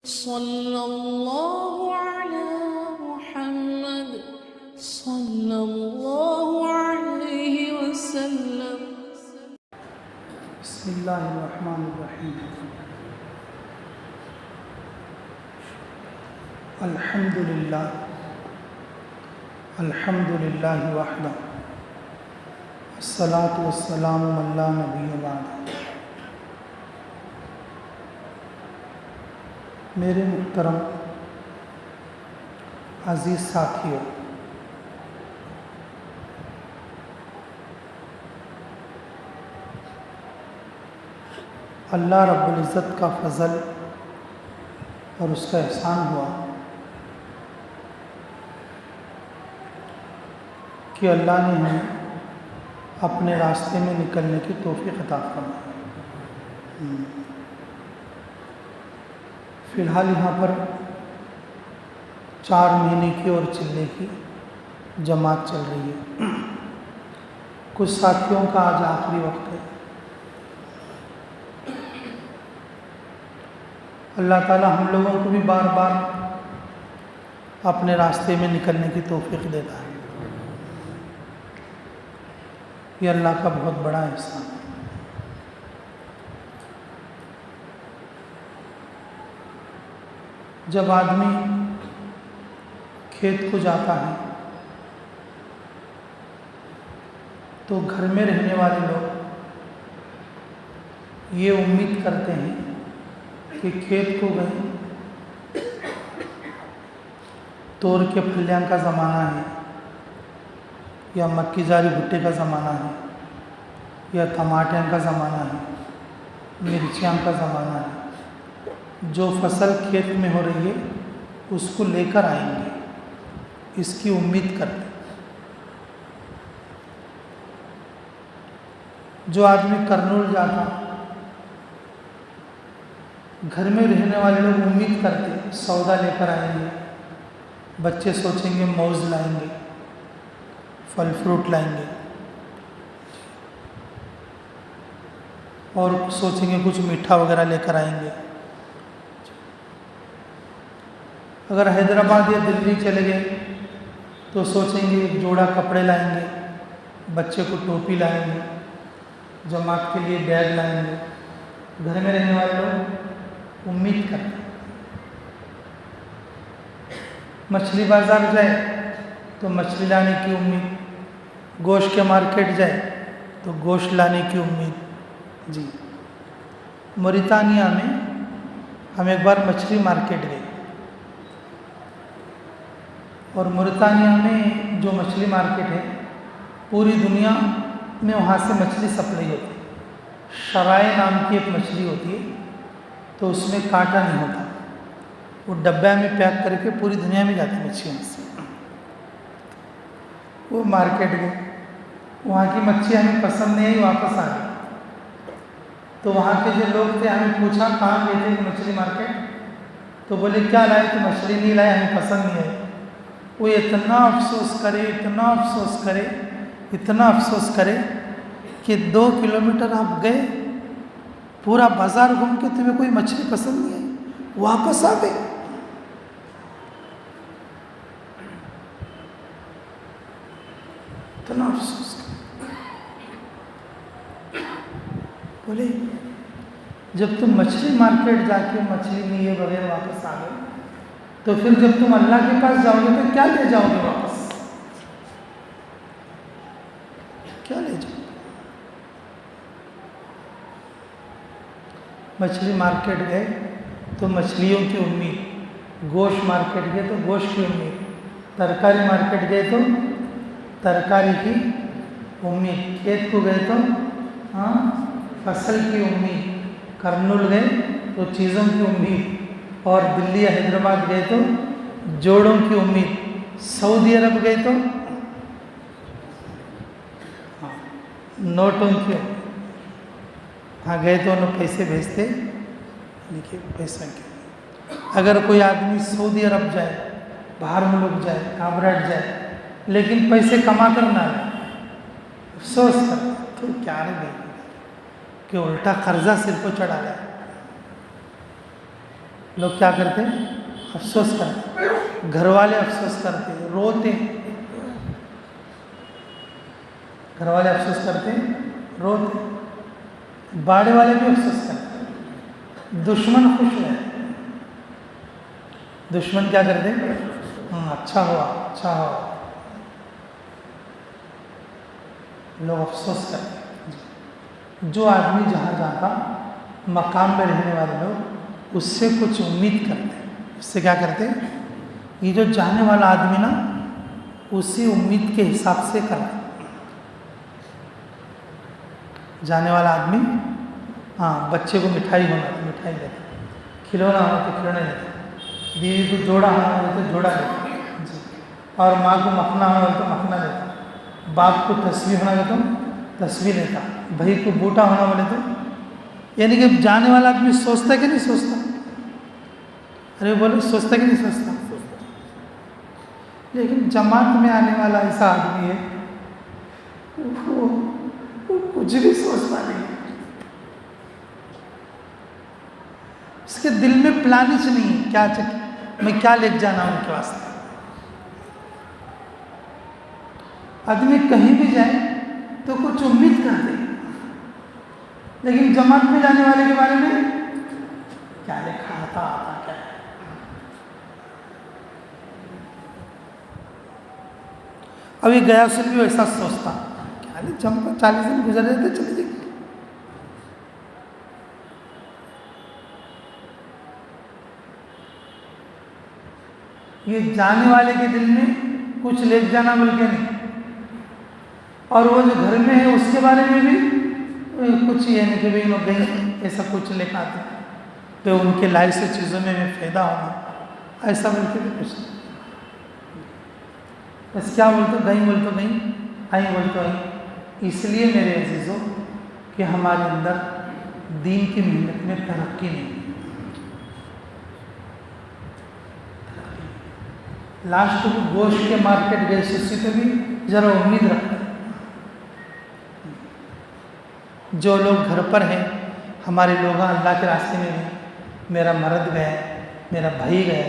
صلی اللہ علی محمد صلی اللہ علیہ وسلم۔ بسم اللہ الرحمن الرحیم۔ الحمد للہ وحدہ الصلاۃ والسلام علی لا نبی بعدہ۔ میرے محترم عزیز ساتھیو، اللہ رب العزت کا فضل اور اس کا احسان ہوا کہ اللہ نے ہمیں اپنے راستے میں نکلنے کی توفیق عطا فرمائی۔ فی الحال یہاں پر 4 مہینے کی اور چلنے کی جماعت چل رہی ہے۔ کچھ ساتھیوں کا آج آخری وقت ہے۔ اللہ تعالی ہم لوگوں کو بھی بار بار اپنے راستے میں نکلنے کی توفیق دیتا ہے۔ یہ اللہ کا بہت بڑا احسان ہے۔ جب آدمی کھیت کو جاتا ہے تو گھر میں رہنے والے لوگ یہ امید کرتے ہیں کہ کھیت کو گئے، توڑ کے پھلیاں کا زمانہ ہے، یا مکی جاری بھٹے کا زمانہ ہے، یا ٹماٹر کا زمانہ ہے، مرچیاں کا زمانہ ہے۔ جو فصل کھیت میں ہو رہی ہے اس کو لے کر آئیں گے، اس کی امید کرتے۔ جو آدمی کرنول جاتا، گھر میں رہنے والے لوگ امید کرتے سودا لے کر آئیں گے، بچے سوچیں گے موز لائیں گے، پھل فروٹ لائیں گے، اور سوچیں گے کچھ میٹھا وغیرہ لے کر آئیں گے۔ اگر حیدرآباد یا دلی چلے گئے تو سوچیں گے ایک جوڑا کپڑے لائیں گے، بچے کو ٹوپی لائیں گے، جماعت کے لیے بیگ لائیں گے۔ گھر میں رہنے والے لوگ امید کرتے۔ مچھلی بازار جائے تو مچھلی لانے کی امید، گوشت کے مارکیٹ جائے تو گوشت لانے کی امید۔ جی، موریتانیہ میں ہم ایک بار مچھلی مارکیٹ گئے، اور موریتانیہ میں جو مچھلی مارکیٹ ہے پوری دنیا میں وہاں سے مچھلی سپلائی ہوتی ہے۔ شرائع نام کی ایک مچھلی ہوتی ہے، تو اس میں کانٹا نہیں ہوتا، وہ ڈبے میں پیک کر کے پوری دنیا میں جاتی مچھلیاں سے۔ وہ مارکیٹ گئے، وہاں کی مچھلی ہمیں پسند نہیں آئی، واپس آ گئی۔ تو وہاں کے جو لوگ تھے ہمیں پوچھا کہاں گئے تھے مچھلی مارکیٹ، تو بولے کیا لائے؟ تو مچھلی نہیں لائے، ہمیں پسند نہیں آئی۔ وہ اتنا افسوس کرے، اتنا افسوس کرے، اتنا افسوس کرے کہ 2 کلومیٹر آپ گئے، پورا بازار گھوم کے تمہیں کوئی مچھلی پسند نہیں آئی، واپس آ گئے۔ اتنا افسوس کرے۔ بولے جب تم مچھلی مارکیٹ جا کے مچھلی لیے بغیر واپس آ گئے، تو پھر جب تم اللہ کے پاس جاؤ گے تو کیا لے جاؤ گے واپس؟ کیا لے جاؤ گے؟ مچھلی مارکیٹ گئے تو مچھلیوں کی امید، گوشت مارکیٹ گئے تو گوشت کی امید، ترکاری مارکیٹ گئے تو ترکاری کی امید، کھیت کو گئے تو فصل کی امید، کرنول گئے تو چیزوں کی امید، اور دلی یا حیدرآباد گئے تو جوڑوں کی امید، سعودی عرب گئے تو نوٹوں کی امید۔ ہاں گئے تو انہوں پیسے بھیجتے، دیکھیے پیسہ کیا۔ اگر کوئی آدمی سعودی عرب جائے، باہر ملک جائے، ابراڈ جائے، لیکن پیسے کما کر نہ لے، افسوس کر تو کیا رہے کہ الٹا قرضہ سر کو چڑھا رہا ہے۔ لوگ کیا کرتے؟ افسوس کرتے، گھر والے افسوس کرتے، روتے، گھر والے افسوس کرتے، روتے، باڑے والے بھی افسوس کرتے، دشمن خوش ہوئے، دشمن کیا کرتے؟ ہاں اچھا ہوا، اچھا ہوا، لوگ افسوس کرتے۔ جو آدمی جہاں جاتا مقام میں رہنے والے لوگ اس سے کچھ امید کرتے، اس سے کیا کرتے؟ یہ جو جانے والا آدمی نا اسی امید کے حساب سے کرتا، جانے والا آدمی ہاں بچے کو مٹھائی ہونا تو مٹھائی دیتا، کھلونا ہونا تو کھلونے دیتا، بیوی کو جوڑا ہونا تو جوڑا دیتا جی، اور ماں کو مکھنا ہونا تو مکھنا دیتا، باپ کو تصویر ہونا تو تصویر دیتا، بھائی کو بوٹا ہونا بولے تو، یعنی کہ جانے والا آدمی سوچتا کہ نہیں سوچتا؟ ارے بولو سوچتا کہ نہیں سوچتا؟ لیکن جماعت میں آنے والا ایسا آدمی ہے وہ کچھ بھی سوچتا نہیں، اس کے دل میں پلانش نہیں کیا میں کیا لے جانا ان کے واسطے۔ آدمی کہیں بھی جائے تو کچھ امید کر دے، لیکن جماعت میں جانے والے کے بارے میں کیا لکھا آتا کیا ہے۔ ابھی گیا سے بھی ایسا سوچتا کیا 40 دن گزر جاتے چلے جائیں گے، یہ جانے والے کے دل میں کچھ لے جانا بول کے نہیں، اور وہ جو گھر میں ہے اس کے بارے میں بھی کچھ یہ نہیں کہ بھائی لوگ گئیں ایسا کچھ لے کے آتے تو ان کے لائف سے چیزوں میں فائدہ ہونا، ایسا بول کے بھی کچھ نہیں، بس کیا بولتے گئیں بول تو گئیں، آئیں بول تو آئیں۔ اس لیے میرے عزیزوں کہ ہمارے اندر دین کی محنت میں ترقی نہیں، لاسٹ کو گوشت کے مارکیٹ گئے اسی پہ بھی ذرا امید رکھتے، جو لوگ گھر پر ہیں ہمارے لوگ اللہ کے راستے میں ہیں، میرا مرد گیا، میرا بھائی گیا،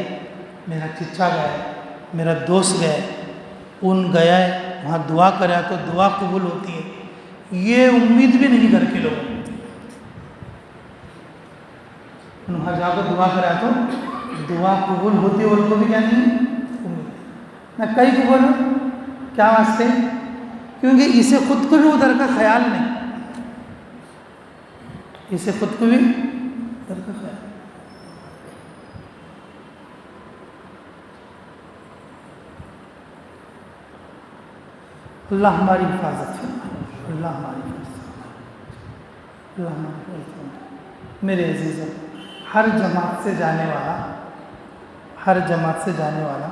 میرا چچا گیا، میرا دوست گیا، ان گیا ہے وہاں دعا کرا تو دعا قبول ہوتی ہے، یہ امید بھی نہیں گھر کے لوگوں، وہاں جا کر دعا کرا تو دعا قبول ہوتی ہے، ان کو بھی کیا نہیں امید، میں کئی کو بولوں کیا واسطے؟ کیونکہ اسے خود کو بھی ادھر کا خیال نہیں، اسے خود کو بھی ادھر کا خیال۔ اللہ ہماری حفاظت فرمائے، اللہ ہماری حفاظت فرمائے، اللہ ہماری حفاظت فرمائے۔ میرے عزیزوں، ہر جماعت سے جانے والا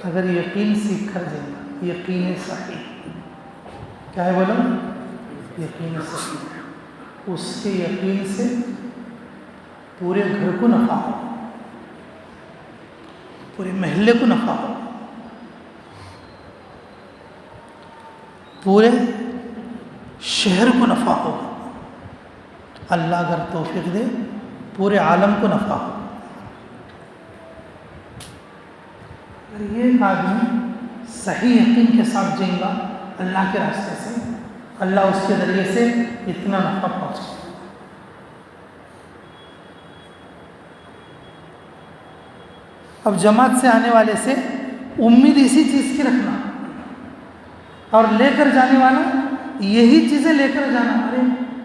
اگر یقین سیکھ کر جائے گا، یقین صحیح، کیا ہے بولو؟ یقین صحیح، اس کے یقین سے پورے گھر کو نفع ہو، پورے محلے کو نفع ہو، پورے شہر کو نفع ہو، اللہ اگر توفیق دے پورے عالم کو نفع ہو۔ اگر یہ آدمی صحیح یقین کے ساتھ جائے گا اللہ کے راستے سے، اللہ اس کے ذریعے سے اتنا نفع پہنچے۔ اب جماعت سے آنے والے سے امید اسی چیز کی رکھنا، اور لے کر جانے والا یہی چیزیں لے کر جانا، ارے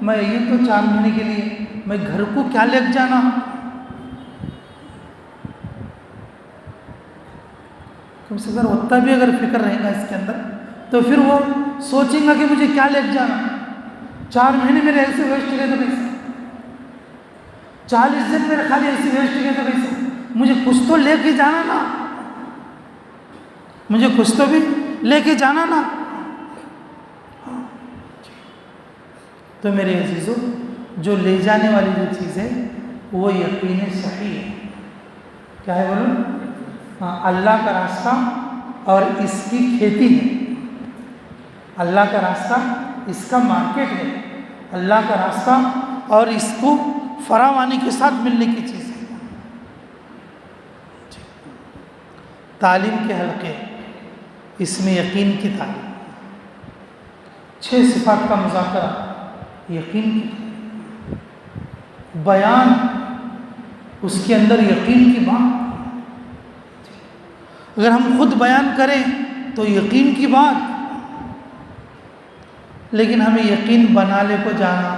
میں یہ تو 4 مہینے کے لیے میں گھر کو کیا لے کے جانا، کم سے کم اتنا بھی اگر فکر رہے گا اس کے اندر تو پھر وہ سوچیں گا کہ مجھے کیا لے کے جانا، 4 مہینے میرے ایسے ویسٹ گئے تو کیسے، 40 دن میرے خالی ایسے ویسٹ گئے تو کیسے، مجھے کچھ تو لے کے جانا نا، مجھے کچھ تو بھی لے کے جانا نا۔ تو میرے عزیزوں، جو لے جانے والی جو چیز ہے وہ یقین صحیح ہے، کیا ہے بولو؟ ہاں، اللہ کا راستہ اور اس کی کھیتی ہے، اللہ کا راستہ اس کا مارکیٹ ہے، اللہ کا راستہ اور اس کو فراوانی کے ساتھ ملنے کی چیز ہے۔ تعلیم کے حلقے، اس میں یقین کی تعلیم، 6 صفات کا مذاکرہ، یقین کی تعلیم، بیان، اس کے اندر یقین کی بات۔ اگر ہم خود بیان کریں تو یقین کی بات، لیکن ہمیں یقین بنانے کو جانا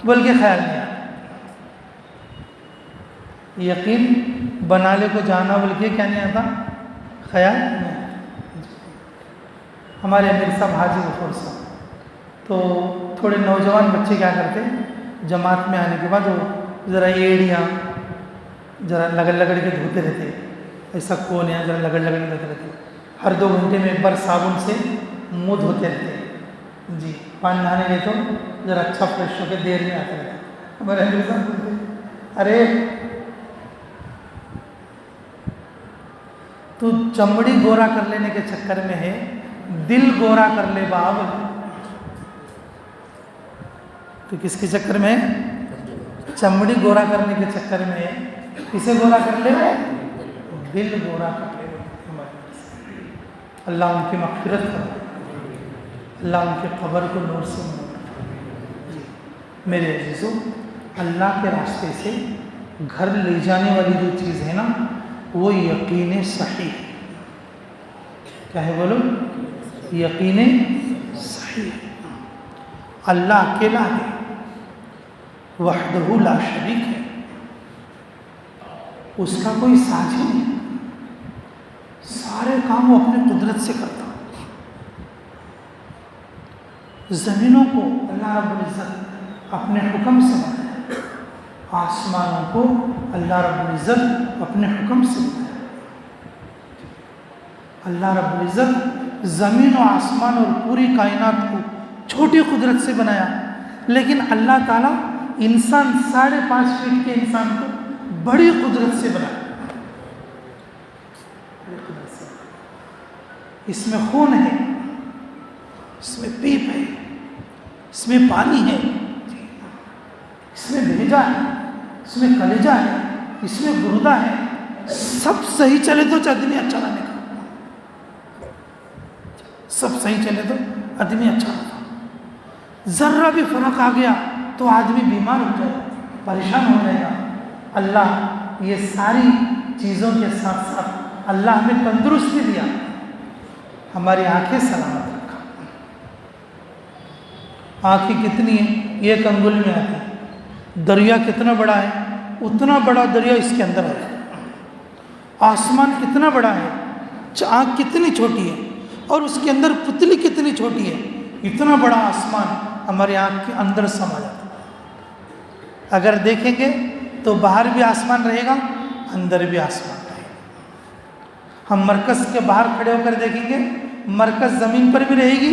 بلکہ خیال نہیں آتا، یقین بنانے کو جانا بلکہ کیا نہیں آتا، خیال نہیں آتا۔ ہمارے امیر صاحب حاجی غفور صاحب تو تھوڑے نوجوان بچے کیا کرتے، جماعت میں آنے کے بعد وہ ذرا ایڑیاں ذرا لگڑ کے دھوتے رہتے، ایسا کون ہے ذرا لگڑ کے دھوتے رہتے، ہر 2 گھنٹے میں ایک بار صابن سے منہ دھوتے رہتے جی، پانی نہانے گئے تو ذرا اچھا فریش ہو کے دیر میں آتے رہتے۔ ہمارے امیر صاحب بولتے ارے تو چمڑی گورا کر لینے کے چکر میں ہے، دل گورا کر لے باب، تو کس کے چکر میں ہے؟ چمڑی گورا کرنے کے چکر میں ہے، کسے گورا کر لے؟ دل گورا کر لے۔ اللہ ان کی مغفرت کرے، اللہ ان کے قبر کو نور سے جی میرے عزیزو، اللہ کے راستے سے گھر لے جانے والی جو چیز ہے نا وہ یقین صحیح ہے۔ کیا ہے بولو؟ یقین صحیح ہے۔ اللہ اکیلا ہے، وحدہ لا شریک ہے، اس کا کوئی ساجی نہیں، سارے کام وہ اپنے قدرت سے کرتا۔ زمینوں کو اللہ رب العزت اپنے حکم سے بنایا، آسمانوں کو اللہ رب العزت اپنے حکم سے بنایا۔ اللہ رب العزت زمین و آسمان اور پوری کائنات کو چھوٹی قدرت سے بنایا، لیکن اللہ تعالیٰ انسان 5.5 فٹ کے انسان کو بڑی قدرت سے بنایا۔ اس میں خون ہے، اس میں پیپ ہے، اس میں پانی ہے، اس میں بھیجا ہے، اس میں کلیجہ ہے، اس میں گردہ ہے، سب صحیح چلے تو آدمی اچھا رہنے کا، سب صحیح چلے تو آدمی اچھا رہتا، ذرہ بھی فرق آ گیا تو آدمی بیمار ہو جائے، پریشان ہو جائے گا۔ اللہ یہ ساری چیزوں کے ساتھ ساتھ اللہ ہمیں تندرستی دیا، ہماری آنکھیں سلامت رکھا۔ آنکھیں کتنی ہیں؟ 1 انگل میں آتی ہے۔ دریا کتنا بڑا ہے؟ اتنا بڑا دریا اس کے اندر ہے۔ آسمان کتنا بڑا ہے؟ آنکھ کتنی چھوٹی ہے، اور اس کے اندر پتلی کتنی چھوٹی ہے، اتنا بڑا آسمان ہماری آنکھ کے اندر سما جاتا ہے۔ اگر دیکھیں گے تو باہر بھی آسمان رہے گا، اندر بھی آسمان رہے گا۔ ہم مرکز کے باہر کھڑے ہو کر دیکھیں گے، مرکز زمین پر بھی رہے گی،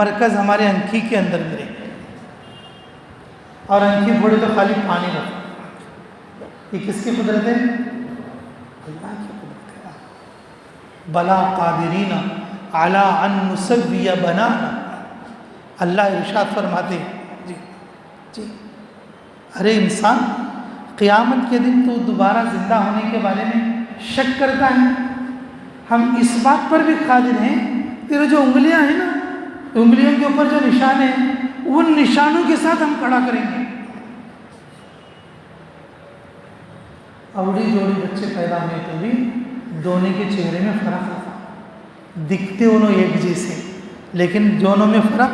مرکز ہمارے انکھی کے اندر بھی رہے گی، اور انکھی بڑے تو خالی پانی رہتا۔ یہ کس کی قدرت ہے؟ اللہ کی قدرت ہے۔ بلا قادرین علی ان نسوی بنانا، اللہ ارشاد فرماتے جی جی ارے انسان، قیامت کے دن تو دوبارہ زندہ ہونے کے بارے میں شک کرتا ہے؟ ہم اس بات پر بھی قادر ہیں، تیرے جو انگلیاں ہیں نا، انگلیوں کے اوپر جو نشان ہیں، ان نشانوں کے ساتھ ہم کھڑا کریں گے۔ اوڑی جوڑی بچے پیدا ہوئے تو بھی دونوں کے چہرے میں فرق تھا، دکھتے انہوں ایک جیسے، لیکن دونوں میں فرق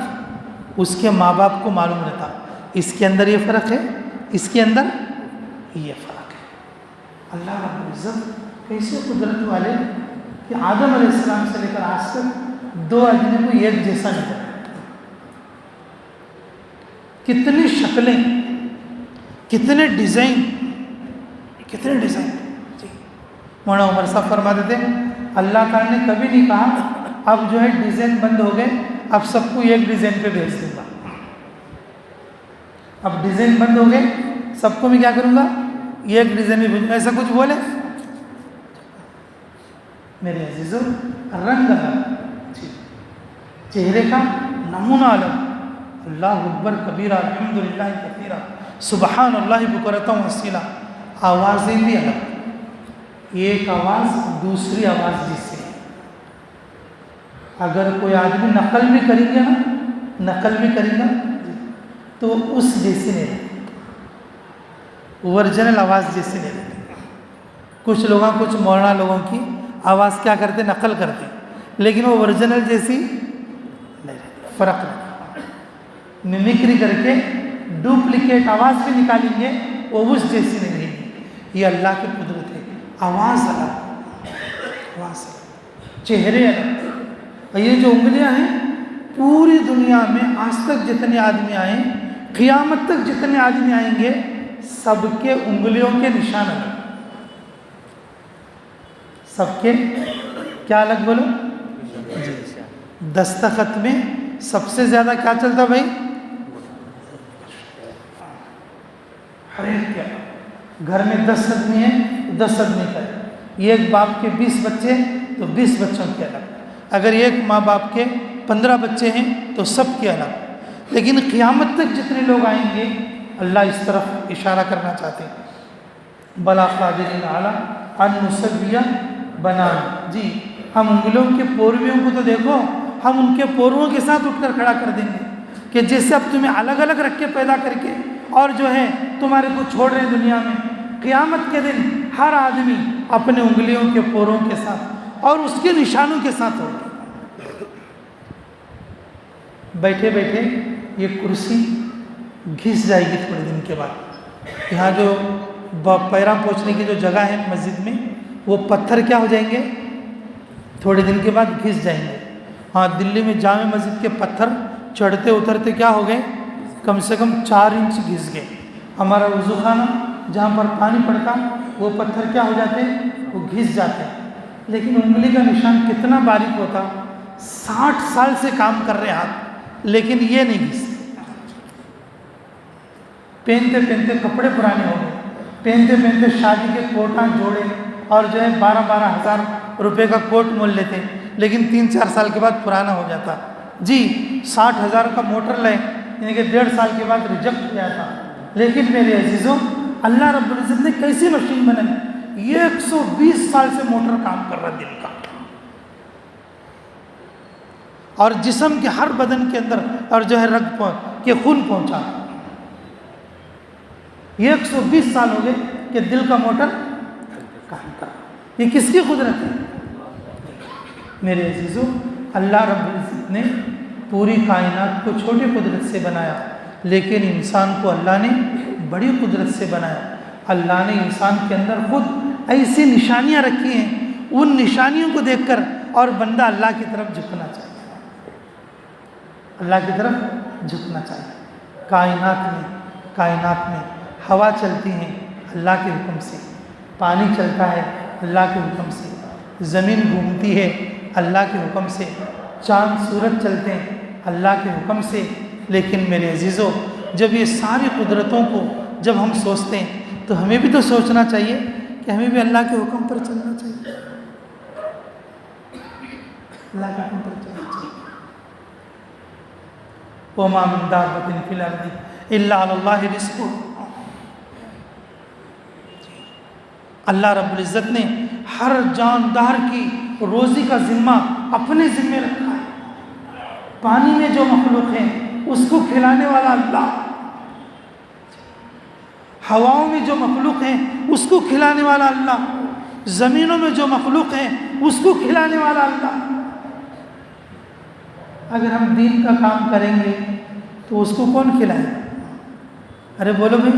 اس کے ماں باپ کو معلوم رہتا، اس کے اندر یہ فرق ہے، اس کے اندر یہ فرق ہے۔ اللہ رب العزت کیسے قدرت والے کہ آدم علیہ السلام سے لے کر آج تک 2 آدمی کو ایک جیسا نظر، کتنی شکلیں، کتنے ڈیزائن جی۔ مولانا عمر صاحب فرماتے تھے اللہ تعالیٰ نے کبھی نہیں کہا اب جو ہے ڈیزائن بند ہو گئے، اب سب کو ایک ڈیزائن پہ بھیج دوں گا، اب ڈیزائن بند ہو گئے، سب کو میں کیا کروں گا، ایک ڈیزائن میں بھیجوں گا، ایسا کچھ بولے؟ میرے عزیزو، رنگ الگ، چہرے کا نمونہ الگ، اللہ اکبر کبیرہ، الحمدللہ کثیرہ، سبحان اللہ بکرۃ و اصیلا، آوازیں بھی الگ، ایک آواز دوسری آواز جیسے. اگر کوئی آدمی نقل بھی کریں گے نا، نقل بھی کرے گا تو اس جیسی نہیں رہتی، ورجنل آواز جیسی نہیں رہتی. کچھ لوگوں کچھ مولانا لوگوں کی آواز کیا کرتے، نقل کرتے، لیکن وہ ورجنل جیسی نہیں رہتی، فرق رہتا. ممکری کر کے ڈپلیکیٹ آواز بھی نکالیں گے وہ اس جیسی نہیں رہے گی. یہ اللہ کی قدرت ہے. آواز الگ، آواز الگ، چہرے الگ. اور یہ جو انگلیاں ہیں پوری دنیا میں آج تک جتنے آدمی آئیں، قیامت تک جتنے آدمی آئیں گے، سب کے انگلیوں کے نشان الگ. سب کے کیا الگ بولو؟ دستخط میں سب سے زیادہ کیا چلتا بھائی؟ ہر ایک کیا گھر میں 10 آدمی ہیں، 10 آدمی کا ہے. یہ ایک باپ کے 20 بچے تو 20 بچوں کے الگ. اگر ایک ماں باپ کے 15 بچے ہیں تو سب کے الگ. لیکن قیامت تک جتنے لوگ آئیں گے اللہ اس طرف اشارہ کرنا چاہتے ہیں، بلا قادرین علی ان نسوی بنانا. جی ہم انگلیوں کے پورویوں کو تو دیکھو، ہم ان کے پورووں کے ساتھ اٹھ کر کھڑا کر دیں گے کہ جیسے اب تمہیں الگ الگ رکھ کے پیدا کر کے اور جو ہے تمہارے کو چھوڑ رہے ہیں دنیا میں. قیامت کے دن ہر آدمی اپنے انگلیوں کے پوروں کے ساتھ اور اس کے نشانوں کے ساتھ ہوگا. بیٹھے بیٹھے یہ کرسی گھس جائے گی تھوڑے دن کے بعد. یہاں جو پیراں پہنچنے کی جو جگہ ہے مسجد میں، وہ پتھر کیا ہو جائیں گے؟ تھوڑے دن کے بعد گھس جائیں گے. ہاں دلی میں جامع مسجد کے پتھر چڑھتے اترتے کیا ہو گئے؟ کم سے کم 4 انچ گھس گئے. ہمارا وضو خانہ جہاں پر پانی پڑتا وہ پتھر کیا ہو جاتے ہیں؟ وہ گھس جاتے ہیں. لیکن انگلی کا نشان کتنا باریک ہوتا، 60 سال سے کام کر رہے ہاتھ، لیکن یہ نہیں گھستے. پہنتے پہنتے کپڑے پرانے ہو گئے، پہنتے پہنتے شادی کے کوٹاں جوڑے اور جو ہے 12-12 ہزار روپے کا کوٹ مول لیتے، لیکن 3-4 سال کے بعد پرانا ہو جاتا. جی 60,000 کا موٹر لے، یعنی کہ 1.5 سال کے بعد ریجیکٹ ہو جاتا. لیکن میرے عزیزوں اللہ رب العزت نے کیسی مشین بنائی؟ یہ 120 سال سے موٹر کام کر رہا دل کا، اور جسم کے ہر بدن کے اندر اور جو ہے رگ کے خون پہنچا. یہ 120 سال ہو گئے کہ دل کا موٹر کام کر رہا. یہ کس کی قدرت ہے؟ میرے عزیزوں اللہ رب العزت نے پوری کائنات کو چھوٹی قدرت سے بنایا، لیکن انسان کو اللہ نے بڑی قدرت سے بنایا. اللہ نے انسان کے اندر خود ایسی نشانیاں رکھی ہیں، ان نشانیوں کو دیکھ کر اور بندہ اللہ کی طرف جھکنا چاہیے، اللہ کی طرف جھکنا چاہیے. کائنات میں ہوا چلتی ہیں اللہ کے حکم سے، پانی چلتا ہے اللہ کے حکم سے، زمین گھومتی ہے اللہ کے حکم سے، چاند سورج چلتے ہیں اللہ کے حکم سے. لیکن میرے عزیزوں جب یہ ساری قدرتوں کو جب ہم سوچتے ہیں تو ہمیں بھی تو سوچنا چاہیے کہ ہمیں بھی اللہ کے حکم پر چلنا چاہیے، اللہ کے حکم پر چلنا چاہیے. وَمَا مِن دَابَّةٍ فِي الْأَرْضِ إِلَّا عَلَى اللَّهِ رِزْقُهَا. اللہ رب العزت نے ہر جاندار کی روزی کا ذمہ اپنے ذمے رکھا ہے. پانی میں جو مخلوق ہیں اس کو کھلانے والا اللہ، ہواؤں میں جو مخلوق ہیں اس کو کھلانے والا اللہ، زمینوں میں جو مخلوق ہیں اس کو کھلانے والا اللہ. اگر ہم دین کا کام کریں گے تو اس کو کون کھلائے؟ ارے بولو بھائی،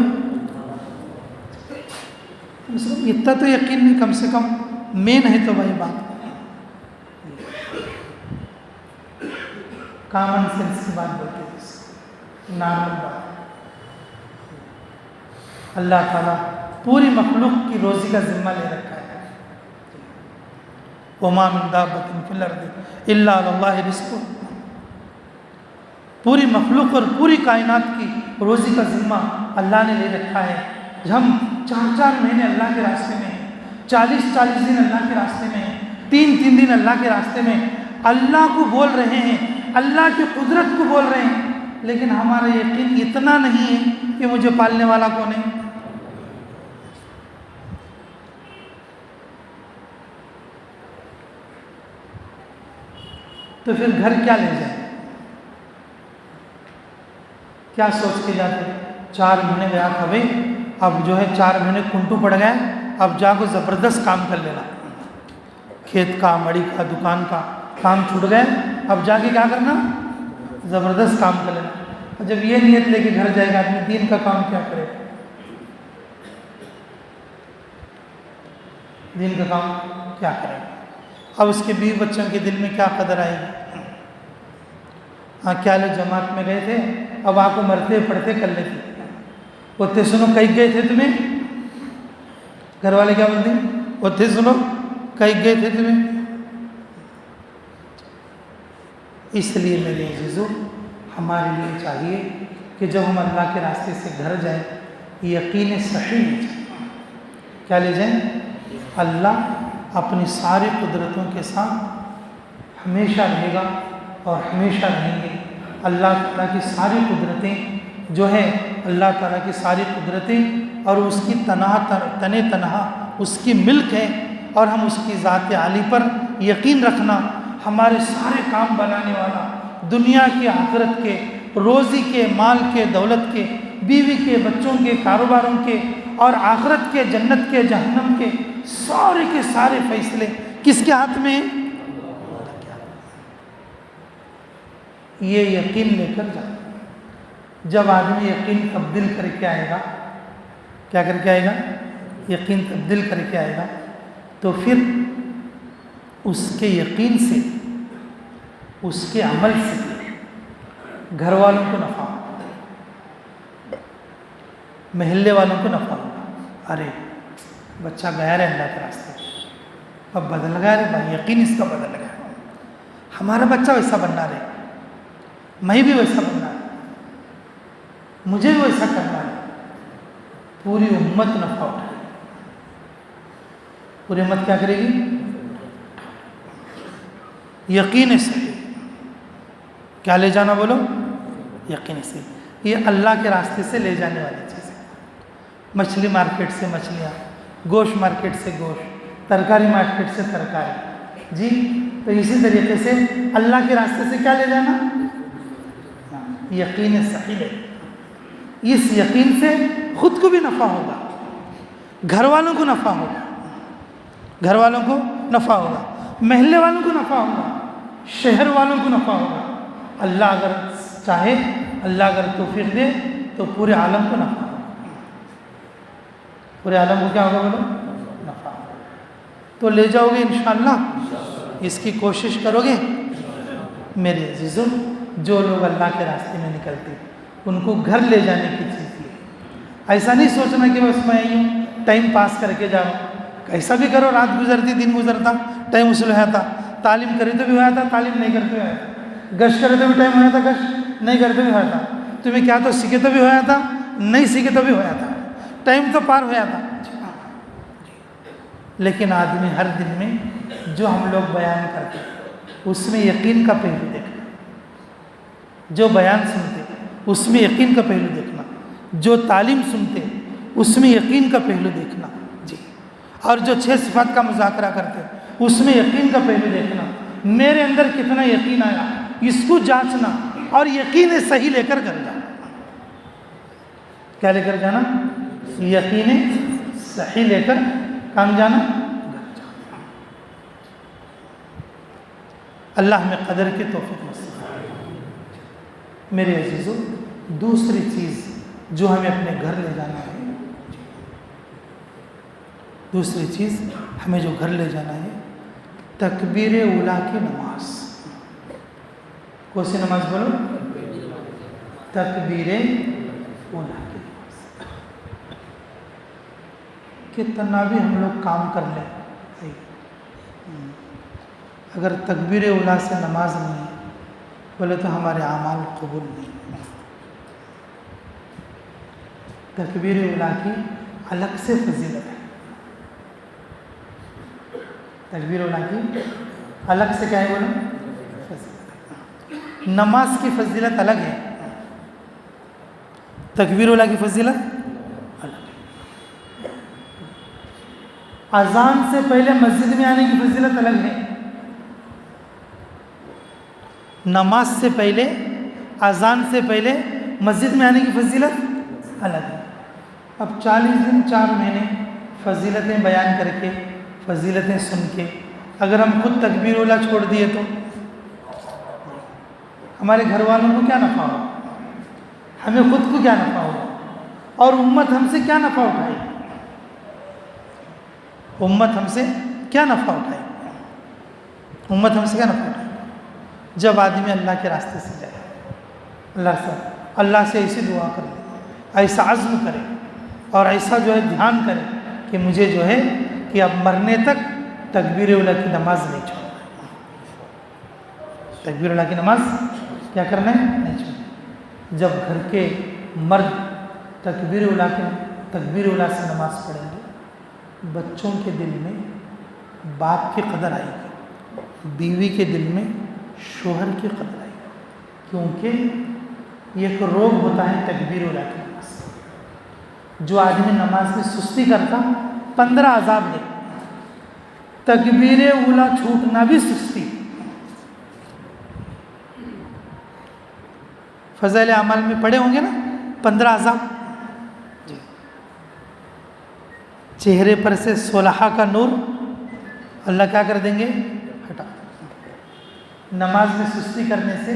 اتنا تو یقین نہیں، کم سے کم مین ہے تو بھائی بات، کامن سینس کی بات بولتے ہیں، نارمل بات. اللہ تعالیٰ پوری مخلوق کی روزی کا ذمہ لے رکھا ہے. وَمَا مِن دَابَّةٍ فِي الْأَرْضِ إِلَّا عَلَى اللَّهِ رِزْقُهَا. پوری مخلوق اور پوری کائنات کی روزی کا ذمہ اللہ نے لے رکھا ہے. ہم 4-4 مہینے اللہ کے راستے میں ہیں، 40-40 دن اللہ کے راستے میں ہیں، 3-3 دن اللہ کے راستے میں اللہ کو بول رہے ہیں، اللہ کی قدرت کو بول رہے ہیں، لیکن ہمارا یقین اتنا نہیں ہے کہ مجھے پالنے والا کون ہے. تو پھر گھر کیا لے جائیں؟ کیا سوچ کے جاتے؟ 4 مہینے گیا تھا بھائی، اب جو ہے 4 مہینے کنٹو پڑ گئے، اب جا کو زبردست کام کر لینا، کھیت کا، مڑی کا، دکان کا کام چھوٹ گئے، اب جا کے کیا کرنا؟ زبردست کام کر لینا۔ جب یہ نیت لے کے گھر جائے گا آدمی، دین کا کام کیا کرے؟ دین کا کام کیا کرے؟ اب اس کے بیوی بچوں کے دل میں کیا قدر آئے گی؟ ہاں کیا لوگ جماعت میں گئے تھے، اب آپ کو مرتے پڑھتے کر لیتے، اوتے سنو کہیں گئے تھے تمہیں، گھر والے کیا بولتے ہیں؟ اوتے سنو کہیں گئے تھے تمہیں۔ اس لیے میرے عزیزو، ہمارے لیے چاہیے کہ جب ہم اللہ کے راستے سے گھر جائیں، یقین صحیح لے جائیں۔ کیا لے جائیں؟ اللہ اپنی ساری قدرتوں کے ساتھ ہمیشہ رہے گا اور ہمیشہ رہیں گے۔ اللہ تعالیٰ کی ساری قدرتیں جو ہے، اللہ تعالیٰ کی ساری قدرتیں اور اس کی تنہا اس کی ملک ہے، اور ہم اس کی ذات عالی پر یقین رکھنا، ہمارے سارے کام بنانے والا، دنیا کے، آخرت کے، روزی کے، مال کے، دولت کے، بیوی کے، بچوں کے، کاروباروں کے، اور آخرت کے، جنت کے، جہنم کے، سارے کے سارے فیصلے کس کے ہاتھ میں ہیں؟ یہ یقین لے کر جاؤ۔ جب آدمی یقین تبدیل کر کے آئے گا، کیا کر کے آئے گا؟ یقین تبدیل کر کے آئے گا، تو پھر اس کے یقین سے، اس کے عمل سے گھر والوں کو نفع ہوگا، محلے والوں کو نفع ہوگا۔ ارے بچہ گیا رہے اللہ کے راستے، اب بدل گیا رہے بھائی، یقین اس کا بدل گیا، ہمارا بچہ ویسا بننا رہے، میں بھی ویسا بننا رہے، مجھے بھی ویسا کرنا ہے۔ پوری امت نفع اٹھائے، پوری امت کیا کرے گی؟ یقین سے۔ کیا لے جانا بولو؟ یقین سے۔ یہ اللہ کے راستے سے لے جانے والی چیز ہے۔ مچھلی مارکیٹ سے مچھلیاں، گوشت مارکیٹ سے گوشت، ترکاری مارکیٹ سے ترکاری، جی تو اسی طریقے سے اللہ کے راستے سے کیا لے جانا؟ یقین صحیح ہے۔ اس یقین سے خود کو بھی نفع ہوگا، گھر والوں کو نفع ہوگا، گھر والوں کو نفع ہوگا، محلے والوں کو نفع ہوگا، شہر والوں کو نفع ہوگا۔ اللہ اگر چاہے، اللہ اگر توفیق دے تو پورے عالم کو نفع ہوگا، پورے عالم کو کیا ہوگا بولو؟ نفع ہوگا۔ تو لے جاؤ گے انشاءاللہ، اس کی کوشش کرو گے؟ میرے عزیزوں، جو لوگ اللہ کے راستے میں نکلتے ان کو گھر لے جانے کی چیز ہے۔ ایسا نہیں سوچنا کہ بس میں یوں ٹائم پاس کر کے جاؤں، ایسا بھی کرو، رات گزرتی، دن گزرتا، ٹائم وصول ہوا تھا، تعلیم کرے تو بھی ہوا تھا، تعلیم نہیں کرتے ہوا تھا، گشت کرے تو بھی ٹائم ہوا تھا، گشت نہیں کرتے بھی ہوا تھا، تمہیں کیا تو سیکھے تو بھی ہوا تھا، نہیں سیکھے تو بھی ہوا تھا، ٹائم تو پار ہوا تھا۔ لیکن آدمی ہر دن میں جو ہم لوگ بیان کرتے اس میں یقین کا پہلو دیکھنا، جو بیان سنتے اس میں یقین کا پہلو دیکھنا، جو تعلیم سنتے اس میں یقین کا پہلو دیکھنا، جی اور جو 6 صفات کا مذاکرہ کرتے اس میں یقین کا پہلو دیکھنا، میرے اندر کتنا یقین آیا اس کو جانچنا، اور یقین صحیح لے کر جانا۔ کیا لے کر جانا؟ یقین صحیح لے کر کام جانا۔ اللہ ہمیں قدر کے توفیق نصیب فرمائے۔ میرے عزیزو، دوسری چیز جو ہمیں اپنے گھر لے جانا ہے، دوسری چیز ہمیں جو گھر لے جانا ہے، تکبیر اولیٰ کی نماز۔ کون سی نماز بولو؟ تکبیر اولیٰ کی نماز۔ کتنا بھی ہم لوگ کام کر لیں، اگر تکبیر اولیٰ سے نماز نہیں ہے بولے تو ہمارے اعمال قبول نہیں۔ تکبیر اولیٰ کی الگ سے فضیلت ہے، تکبیر اولیٰ کی الگ سے کیا ہے بولو؟ فضیلت ہے۔ نماز کی فضیلت الگ ہے، تکبیر اولیٰ کی فضیلت الگ ہے۔ اذان سے پہلے مسجد میں آنے کی فضیلت الگ ہے، نماز سے پہلے، اذان سے پہلے مسجد میں آنے کی فضیلت الگ ہے۔ اب 40 دن 4 مہینے فضیلتیں بیان کر کے، فضیلتیں سن کے، اگر ہم خود تکبیر اولا چھوڑ دیے تو ہمارے گھر والوں کو کیا نفع ہو، ہمیں خود کو کیا نفع ہو، اور امت ہم سے کیا نفع اٹھائے، امت ہم سے کیا نفع اٹھائے، امت ہم سے کیا نفع اٹھائے۔ جب آدمی اللہ کے راستے سے جائے، اللہ سے ایسی دعا کرے، ایسا عزم کرے، اور ایسا جو ہے دھیان کرے کہ مجھے جو ہے کہ اب مرنے تک تکبیر اولا کی نماز نہیں چھوڑنا، تکبیر اولا کی نماز کیا کرنا ہے، نہیں چھوڑنا۔ جب گھر کے مرد تکبیر اولا سے نماز پڑھیں گے، بچوں کے دل میں باپ کی قدر آئے گی، بیوی کے دل میں شوہر کی قدر آئے گی، کیونکہ یہ ایک روگ ہوتا ہے تکبیر اولا کی نماز۔ جو آدمی نماز میں سستی کرتا 15 عذاب ہے، تکبیر اولا چھوٹنا بھی سستی۔ فضائل اعمال میں پڑھے ہوں گے نا 15 عذاب۔ چہرے پر سے صلحہ کا نور اللہ کیا کر دیں گے، ہٹا۔ نماز میں سستی کرنے سے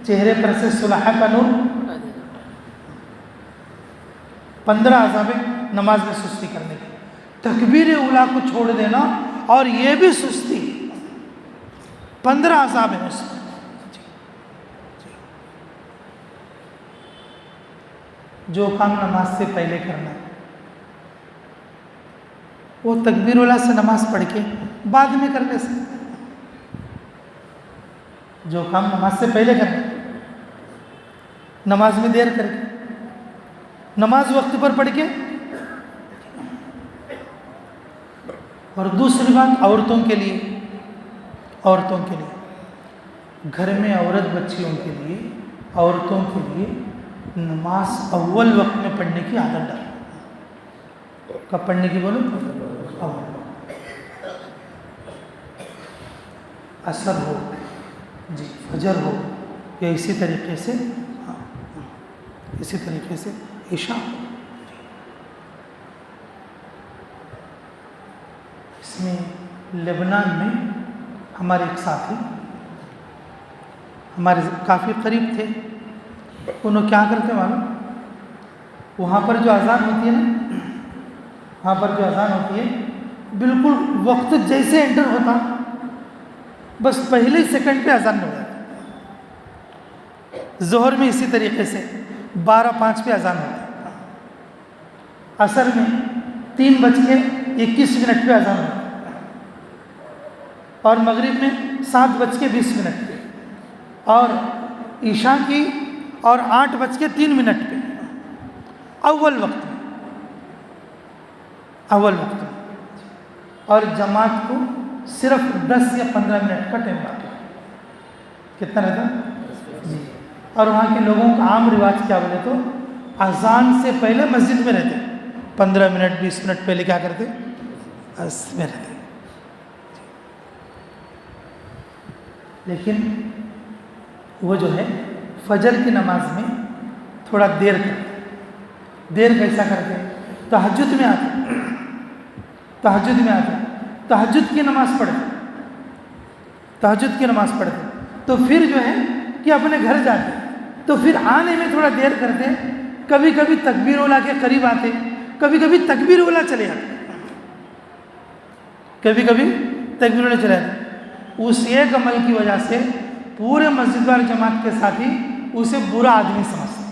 چہرے پر سے صلحہ کا نور 15 عذاب نماز میں سستی کرنے کے۔ تکبیر اولا کو چھوڑ دینا اور یہ بھی سستی، 15 عذاب ہیں اس میں۔ جو کام نماز سے پہلے کرنا وہ تکبیر اولا سے نماز پڑھ کے بعد میں کر لے سکتے۔ جو کام نماز سے پہلے کرنا، نماز میں دیر کر کے، نماز وقت پر پڑھ کے۔ اور دوسری بات عورتوں کے لیے، گھر میں عورت بچیوں کے لیے، عورتوں کے لیے نماز اول وقت میں پڑھنے کی عادت ڈالو۔ کب پڑھنے کی بولو؟ اول۔ عصر ہو جی، فجر ہو، یا اسی طریقے سے عشاء۔ اس میں لبنان میں ہمارے ایک ساتھی ہمارے کافی قریب تھے، انہوں کیا کرتے معلوم؟ وہاں پر جو اذان ہوتی ہے بالکل وقت جیسے انٹر ہوتا، بس پہلے سیکنڈ پہ اذان ہو جاتا۔ ظہر میں اسی طریقے سے 12:05 پہ اذان ہوتی، عصر میں 3:21 پہ اذان ہوتی، اور مغرب میں 7:20 پہ، اور عشاء کی اور 8:03 پہ، اول وقت میں۔ اور جماعت کو صرف 10 یا 15 منٹ کا ٹائم باقی ہے۔ کتنا رہتا جی؟ اور وہاں کے لوگوں کا عام رواج کیا بولے تو اذان سے پہلے مسجد میں رہتے، 15 منٹ 20 منٹ پہلے کیا کرتے، اس میں رہتے۔ لیکن وہ جو ہے فجر کی نماز میں تھوڑا دیر کرتے۔ دیر کیسا کرتے؟ تہجد میں آتے، تہجد کی نماز پڑھتے، تو پھر جو ہے کہ اپنے گھر جاتے، تو پھر آنے میں تھوڑا دیر کرتے، کبھی کبھی تکبیر اولا کے قریب آتے، کبھی کبھی تکبیر اولا چلے جاتے، اس ایک عمل کی وجہ سے پورے مسجد وال جماعت کے ساتھی اسے برا آدمی سمجھتے۔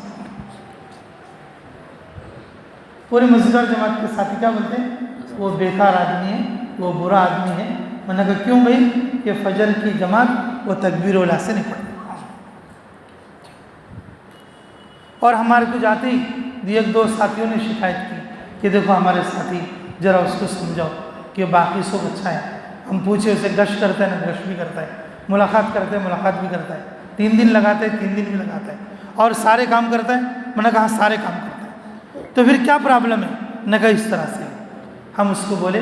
پورے مسجد وال جماعت کے ساتھی کیا بولتے ہیں؟ وہ بیکار آدمی ہے، وہ برا آدمی ہے۔ میں نے کہا کیوں بھائی؟ کہ فجر کی جماعت وہ تکبیر اولا سے نہیں پڑھتی۔ اور ہمارے کو جاتے ہی ایک دو ساتھیوں نے شکایت کی کہ دیکھو ہمارے ساتھی، ذرا اس کو سمجھاؤ کہ باقی سب اچھا ہے۔ ہم پوچھے اسے گشت کرتا ہے نا، گشت بھی کرتا ہے، ملاقات کرتے ہیں، ملاقات بھی کرتا ہے، 3 دن لگاتے ہیں، 3 دن بھی لگاتا ہے، اور سارے کام کرتا ہے۔ میں نے کہا سارے کام کرتا ہے، تو پھر کیا پرابلم ہے؟ نے کہا اس طرح سے۔ ہم اس کو بولے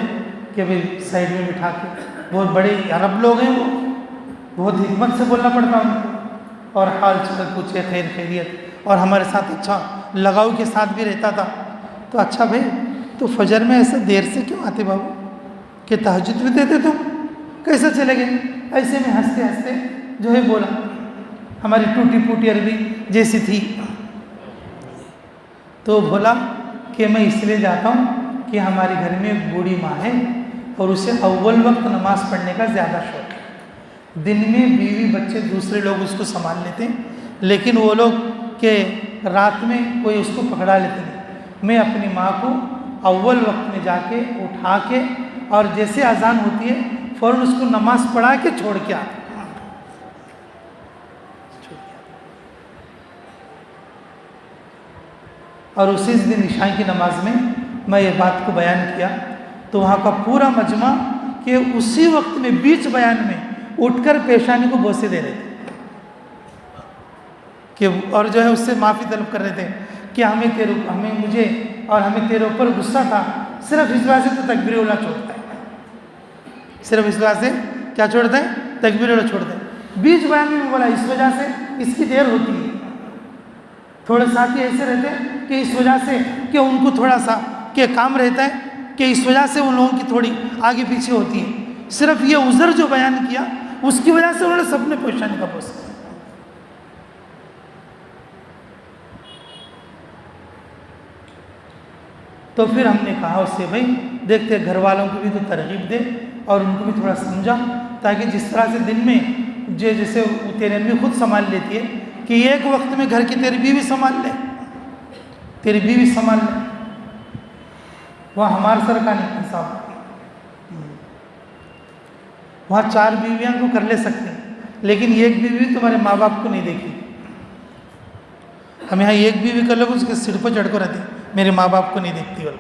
کہ بھائی سائڈ میں بٹھا کے، بہت بڑے عرب لوگ ہیں، وہ بہت حکمت سے بولنا پڑتا ان کو، اور حال چال پوچھے، خیر خیریت، اور ہمارے ساتھ اچھا لگاؤ کے ساتھ بھی رہتا تھا۔ تو اچھا بھائی تو فجر میں ایسے دیر سے کیوں آتے بابو؟ کہ تہجد بھی دیتے تم؟ کیسے چلے گئے؟ ایسے میں ہنستے ہنستے جو ہے بولا، ہماری ٹوٹی پوٹی عربی جیسی تھی۔ تو بولا کہ میں اس لیے جاتا ہوں کہ ہمارے گھر میں ایک بوڑھی ماں ہے اور اسے اول وقت نماز پڑھنے کا زیادہ شوق ہے۔ دن میں بیوی بچے دوسرے لوگ اس کو سنبھال لیتے ہیں، لیکن وہ لوگ کہ رات میں کوئی اس کو پکڑا لیتے نہیں۔ میں اپنی ماں کو اول وقت میں جا کے اٹھا کے اور جیسے اذان ہوتی ہے فوراً اس کو نماز پڑھا کے چھوڑ کے آتا ہوں۔ اور اسی دن عشاء کی نماز میں یہ بات کو بیان کیا تو وہاں کا پورا مجمع کہ اسی وقت میں بیچ بیان میں اٹھ کر پیشانی کو بوسے دے رہے تھے کہ اور جو ہے اس سے معافی طلب کر رہے تھے کہ ہمیں مجھے اور ہمیں تیرے اوپر غصہ تھا، صرف اس وجہ سے تو تکبیر اولا چھوڑتا ہے، صرف اس وجہ سے کیا چھوڑتا ہے؟ تکبیر اولا چھوڑتا ہے۔ بیچ بیان میں بولا اس وجہ سے اس کی دیر ہوتی ہے۔ تھوڑے ساتھی ایسے رہتے ہیں کہ اس وجہ سے کہ ان کو تھوڑا سا کہ کام رہتا ہے کہ اس وجہ سے ان لوگوں کی تھوڑی آگے پیچھے ہوتی ہے، صرف یہ عذر جو بیان کیا اس کی وجہ سے انہوں نے سب نے پیشانی کا بوسہ۔ تو پھر ہم نے کہا اس سے بھائی دیکھتے گھر والوں کو بھی تو ترغیب دے اور ان کو بھی تھوڑا سمجھا، تاکہ جس طرح سے دن میں جیسے تیرے امی خود سنبھال لیتی ہے کہ ایک وقت میں گھر کی تیری بیوی سنبھال لے، تیری بیوی سنبھال لے، وہاں ہمارے سر کا نہیں انصاف، وہاں 4 بیویاں کو کر لے سکتے ہیں لیکن ایک بیوی تمہارے ماں باپ کو نہیں دیکھی۔ ہم یہاں ایک بیوی کر لوگ اس کے سر پہ چڑھ کو رہتے میرے ماں باپ کو نہیں دیکھتی، اور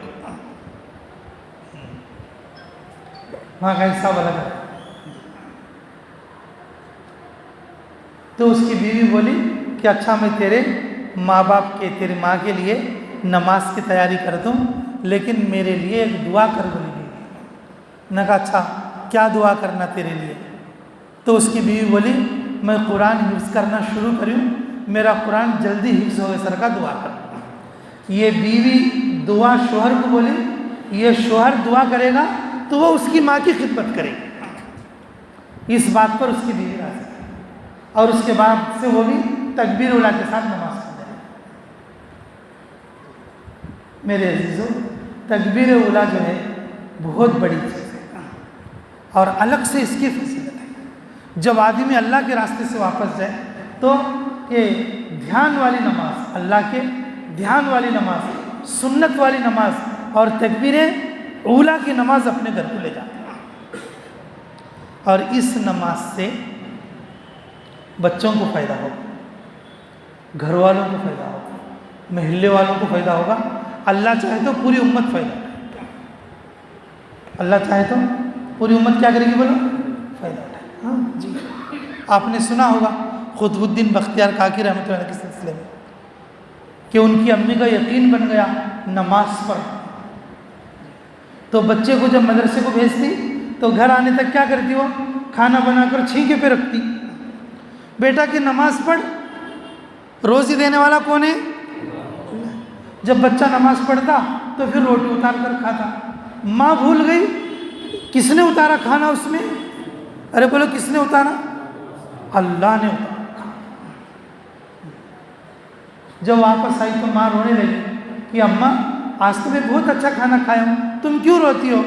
وہاں کا حساب الگ ہے۔ تو اس کی بیوی بولی کہ اچھا میں تیرے ماں باپ کے تیری ماں کے لیے نماز کی تیاری کر دوں لیکن میرے لیے ایک دعا کر بولی بیوی۔ نے کہا اچھا کیا دعا کرنا تیرے لیے؟ تو اس کی بیوی بولی میں قرآن حفظ کرنا شروع کروں، میرا قرآن جلدی حفظ ہوئے سر کا دعا کر۔ یہ بیوی دعا شوہر کو بولی، یہ شوہر دعا کرے گا تو وہ اس کی ماں کی خدمت کرے گی۔ اس بات پر اس کی بیوی راضی اور اس کے بعد سے وہ بھی تکبیر اولا کے ساتھ نماز پڑھ رہے۔ میرے عزیزو تکبیر اولا جو ہے بہت بڑی چیز ہے اور الگ سے اس کی فضیلت ہے۔ جب آدمی اللہ کے راستے سے واپس جائے تو کہ دھیان والی نماز، اللہ کے دھیان والی نماز، سنت والی نماز اور تکبیر اولا کی نماز اپنے گھر کو لے جاتے ہیں، اور اس نماز سے بچوں کو فائدہ ہوگا، گھر والوں کو فائدہ ہوگا، محلے والوں کو فائدہ ہوگا، اللہ چاہے تو پوری امت فائدہ اٹھائے، اللہ چاہے تو پوری امت کیا کرے گی بولو؟ فائدہ اٹھائے۔ ہاں جی، آپ نے سنا ہوگا قطب الدین بختیار کاکی رحمۃ اللہ علیہ کے سلسلے میں کہ ان کی امی کا یقین بن گیا نماز پر، تو بچے کو جب مدرسے کو بھیجتی تو گھر آنے تک کیا کرتی؟ وہ کھانا بنا کر چھینکے پہ رکھتی، بیٹا کی نماز پڑھ، روزی دینے والا کون ہے؟ جب بچہ نماز پڑھتا تو پھر روٹی اتار کر کھاتا۔ ماں بھول گئی کس نے اتارا کھانا اس میں؟ ارے بولو کس نے اتارا؟ اللہ نے اتارا۔ جب واپس آئی تو ماں رونے لگی کہ اماں آج تو میں بہت اچھا کھانا کھایا ہوں، تم کیوں روتی ہو؟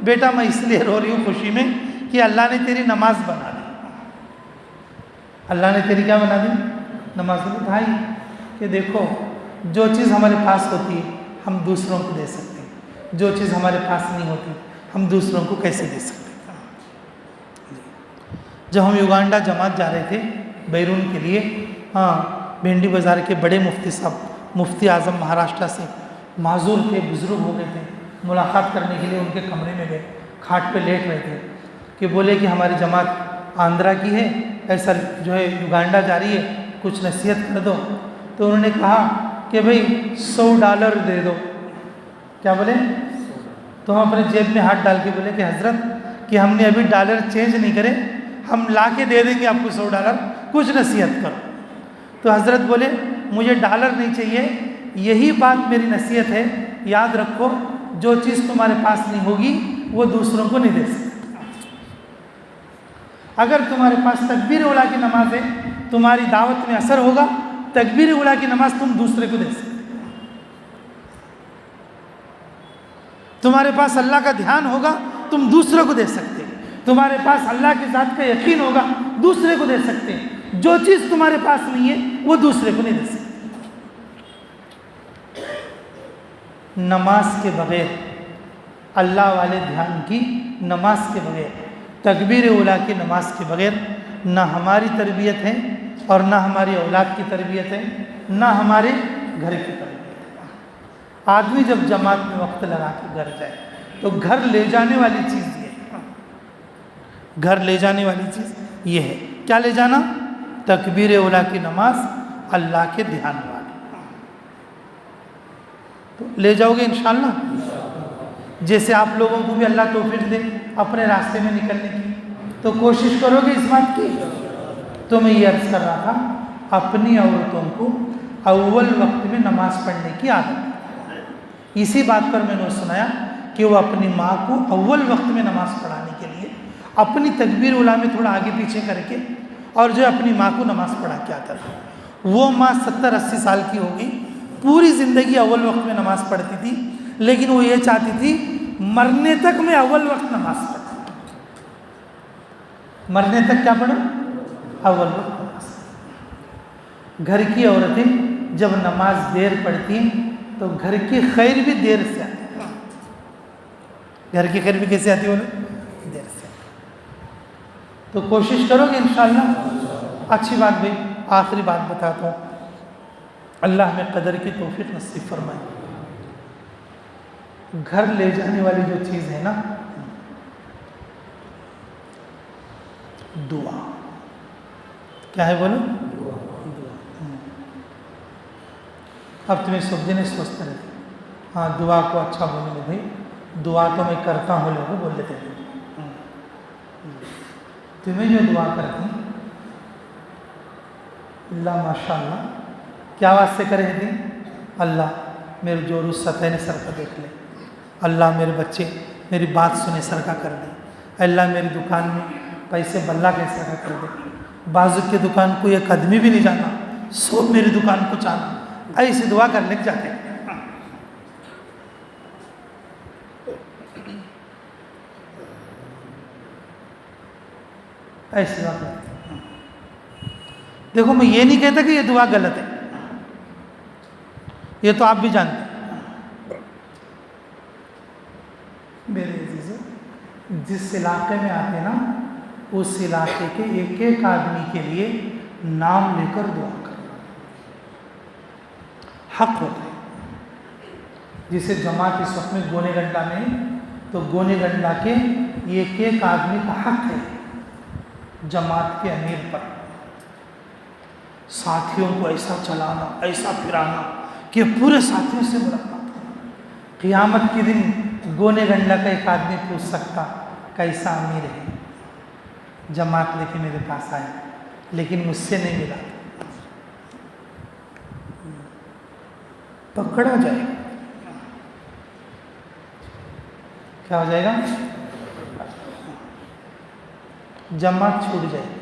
بیٹا میں اس لیے رو رہی ہوں خوشی میں کہ اللہ نے تیری نماز بنا دی، اللہ نے تیری کیا بنا دی؟ نماز بنا۔ بھائی کہ دیکھو جو چیز ہمارے پاس ہوتی ہے ہم دوسروں کو دے سکتے ہیں، جو چیز ہمارے پاس نہیں ہوتی ہم دوسروں کو کیسے دے سکتے ہیں؟ جب ہم یوگانڈا جماعت جا رہے تھے بیرون کے لیے، بھنڈی بازار کے بڑے مفتی صاحب، مفتی اعظم مہاراشٹر سے معذور تھے، بزرگ ہو گئے تھے، ملاقات کرنے کے لیے ان کے کمرے میں گئے، کھاٹ پہ لیٹ رہے تھے کہ بولے کہ ہماری جماعت آندھرا کی ہے، ایسا جو ہے یوگانڈا جا رہی ہے، کچھ نصیحت کر دو۔ تو انہوں نے کہا کہ بھئی $100 دے دو۔ کیا بولے؟ تو ہم اپنے جیب میں ہاتھ ڈال کے بولے کہ حضرت کہ ہم نے ابھی ڈالر چینج نہیں کرے، ہم لا کے دے دیں گے آپ کو $100، کچھ نصیحت کرو۔ تو حضرت بولے مجھے ڈالر نہیں چاہیے، یہی بات میری نصیحت ہے، یاد رکھو جو چیز تمہارے پاس نہیں ہوگی وہ دوسروں کو نہیں دے سکتے۔ اگر تمہارے پاس تکبیر اولیٰ کی نماز ہے، تمہاری دعوت میں اثر ہوگا، تکبیر اولیٰ کی نماز تم دوسرے کو دے سکتے۔ تمہارے پاس اللہ کا دھیان ہوگا، تم دوسرے کو دے سکتے۔ تمہارے پاس اللہ کی ذات کا یقین ہوگا، دوسرے کو دے سکتے۔ جو چیز تمہارے پاس نہیں ہے وہ دوسرے کو نہیں دے سکتے۔ نماز کے بغیر، اللہ والے دھیان کی نماز کے بغیر، تکبیر اولیٰ کی نماز کے بغیر نہ ہماری تربیت ہے اور نہ ہماری اولاد کی تربیت ہے، نہ ہمارے گھر کی تربیت ہے۔ آدمی جب جماعت میں وقت لگا کے گھر جائے تو گھر لے جانے والی چیز یہ ہے، گھر لے جانے والی چیز یہ ہے، کیا لے جانا؟ تکبیر اولیٰ کی نماز، اللہ کے دھیان والی، تو لے جاؤ گے انشاءاللہ۔ جیسے آپ لوگوں کو بھی اللہ توفیق دے اپنے راستے میں نکلنے کی، تو کوشش کرو گے اس بات کی۔ تو میں یہ عرض کر رہا تھا، اپنی عورتوں کو اول وقت میں نماز پڑھنے کی عادت ہے۔ اسی بات پر میں نے سنایا کہ وہ اپنی ماں کو اول وقت میں نماز پڑھانے کے لیے اپنی تکبیر اولیٰ میں تھوڑا آگے پیچھے کر کے، اور جو اپنی ماں کو نماز پڑھا کے آتا تھا۔ وہ ماں 70-80 سال کی ہو گئی، پوری زندگی اول وقت میں نماز پڑھتی تھی، لیکن وہ یہ چاہتی تھی مرنے تک میں اول وقت نماز پڑھوں، مرنے تک کیا پڑھوں؟ اول وقت نماز۔ گھر کی عورتیں جب نماز دیر پڑھتی ہیں تو گھر کی خیر بھی دیر سے آتی ہے۔ گھر کی خیر بھی کیسے آتی ہے؟ دیر سے۔ تو کوشش کرو گے انشاءاللہ۔ اچھی بات بھائی، آخری بات بتاتا ہوں، اللہ ہمیں قدر کی توفیق نصیب فرمائے۔ گھر لے جانے والی جو چیز ہے نا، دعا۔ کیا ہے بولو؟ دعا۔ اب تمہیں سب دن سوچتے رہتے، ہاں دعا کو اچھا بولیں گے بھائی، دعا تو میں کرتا ہوں لوگوں بول لیتے ہیں۔ تمہیں جو دعا کرتے ہیں اللہ ماشاءاللہ کیا واسطے کرے دیں؟ اللہ میرے جو روز سطح نے سر کا دیکھ لے، اللہ میرے بچے میری بات سنے سر کا کر دے، اللہ میری دکان میں پیسے بلّہ کے سر کا کر دے، بازو کی دکان کو ایک آدمی بھی نہیں جانا، سب میری دکان کو چاہنا، ایسی دعا کرنے کے جاتے ہیں۔ ایسی دعا کرتے ہیں۔ دیکھو میں یہ نہیں کہتا کہ یہ دعا غلط ہے، یہ تو آپ بھی جانتے ہیں۔ میرے عزیزو، جس علاقے میں آتے نا اس علاقے کے ایک ایک آدمی کے لیے نام لے کر دعا کرنا حق ہوتا ہے۔ جسے جماعت اس وقت میں گونے گنڈا میں، تو گونے گنڈا کے ایک ایک آدمی کا حق ہے جماعت کے امیر پر، ساتھیوں کو ایسا چلانا، ایسا پھرانا کہ پورے ساتھیوں سے ملاقات کرنا۔ قیامت کے دن گونے گنڈا کا ایک آدمی پوچھ سکتا کیسا امیر ہے، جماعت لے کے میرے پاس آئے لیکن مجھ سے نہیں ملا، پکڑا جائے گا۔ کیا ہو جائے گا؟ جماعت چھوٹ جائے گی۔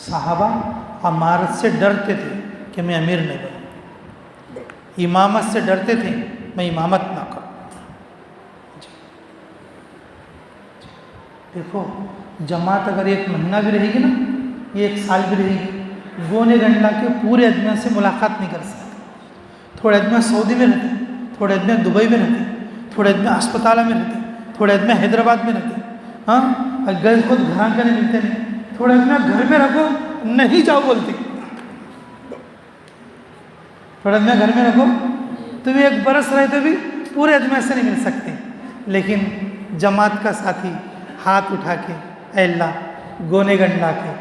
صحابہ امارت سے ڈرتے تھے کہ میں امیر نہیں بنوں، امامت سے ڈرتے تھے میں امامت نہ کروں۔ دیکھو جماعت اگر ایک مہینہ بھی رہے گی نا، یہ ایک سال بھی رہے گی، گونے گنڈا کے پورے آدمیوں سے ملاقات نہیں کر سکتے۔ تھوڑے آدمی سعودی میں رہتے، تھوڑے آدمی دبئی میں رہتے، تھوڑے آدمی اسپتال میں رہتے، تھوڑے آدمی حیدرآباد میں رہتے، ہاں گھر خود گھراں کا نہیں ملتے نہیں، تھوڑے آدمی گھر میں رکھو نہیں جاؤ بولتے، تھوڑے آدمی گھر میں رکھو تمہیں ایک برس رہتے بھی پورے آدمی سے نہیں مل سکتے۔ لیکن جماعت کا ساتھی ہاتھ اٹھا کے اے اللہ گونے گنڈا کے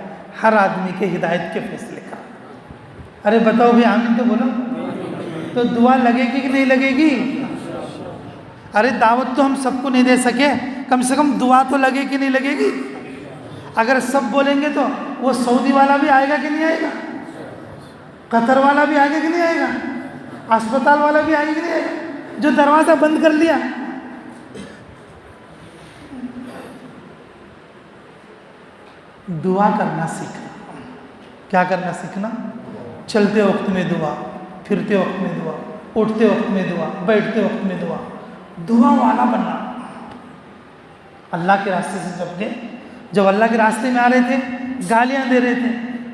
ہر آدمی کے ہدایت کے فیصلے کر۔ ارے بتاؤ بھی آمین تو بولو، تو دعا لگے گی کہ نہیں لگے گی؟ ارے دعوت تو ہم سب کو نہیں دے سکے، کم سے کم دعا تو لگے کہ نہیں لگے گی؟ اگر سب بولیں گے تو وہ سعودی والا بھی آئے گا کہ نہیں آئے گا؟ قطر والا بھی آئے گا کہ نہیں آئے گا؟ اسپتال والا بھی آئے گا کہ نہیں آئے گا؟ جو دروازہ بند کر لیا، دعا کرنا سیکھنا۔ کیا کرنا سیکھنا؟ چلتے وقت میں دعا، پھرتے وقت میں دعا، اٹھتے وقت میں دعا، بیٹھتے وقت میں دعا، دعا والا بننا۔ اللہ کے راستے سے جب اللہ کے راستے میں آ رہے تھے، گالیاں دے رہے تھے،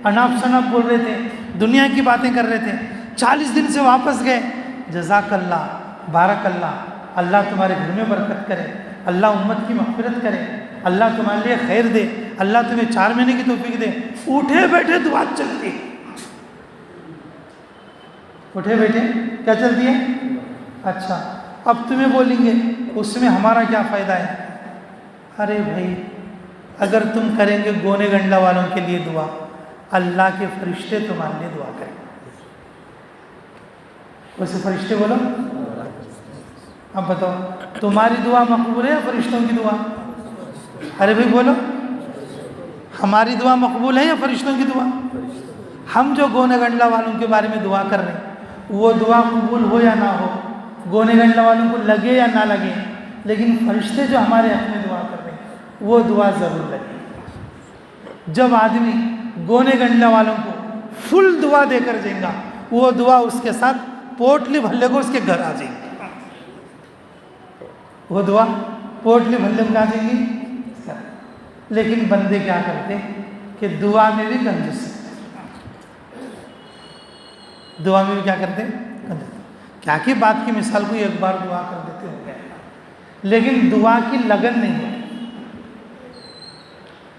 اناپ شناپ بول رہے تھے، دنیا کی باتیں کر رہے تھے، 40 دن سے واپس گئے، جزاک اللہ، بارک اللہ، اللہ تمہارے گھر میں برکت کرے، اللہ امت کی مغفرت کرے، اللہ تمہارے لیے خیر دے، اللہ تمہیں 4 مہینے کی توفیق دے۔ اٹھے بیٹھے دعا چلتی، اٹھے بیٹھے کیا چلتی ہے؟ اچھا اب تمہیں بولیں گے اس میں ہمارا کیا فائدہ ہے؟ ارے بھائی اگر تم کریں گے گونے گنڈا والوں کے لیے دعا، اللہ کے فرشتے تمہارے لیے دعا کریں گے۔ ویسے فرشتے بولو، اب بتاؤ تمہاری دعا مقبول ہے یا فرشتوں کی دعا؟ ارے بھائی بولو، ہماری دعا مقبول ہے یا فرشتوں کی دعا؟ ہم جو گونے گنڈا والوں کے بارے میں دعا کر رہے ہیں وہ دعا قبول ہو یا نہ ہو، گونے گنڈا والوں کو لگے یا نہ لگے، لیکن فرشتے جو ہمارے حق میں دعا کر رہے ہیں وہ دعا ضرور لگے۔ جب آدمی گونے گنڈا والوں کو فل دعا دے کر جائے گا، وہ دعا اس کے ساتھ پوٹلی بھلے کو اس کے گھر آ جائے گی، وہ دعا پوٹلی بھلے کو آ جائیں گی۔ لیکن بندے کیا کرتے کہ دعا میں بھی کنجوسی، دعا میں بھی کیا کرتے؟ کیا کی بات کی مثال کو ایک بار دعا کر دیتے ہو گئے، لیکن دعا کی لگن نہیں ہے۔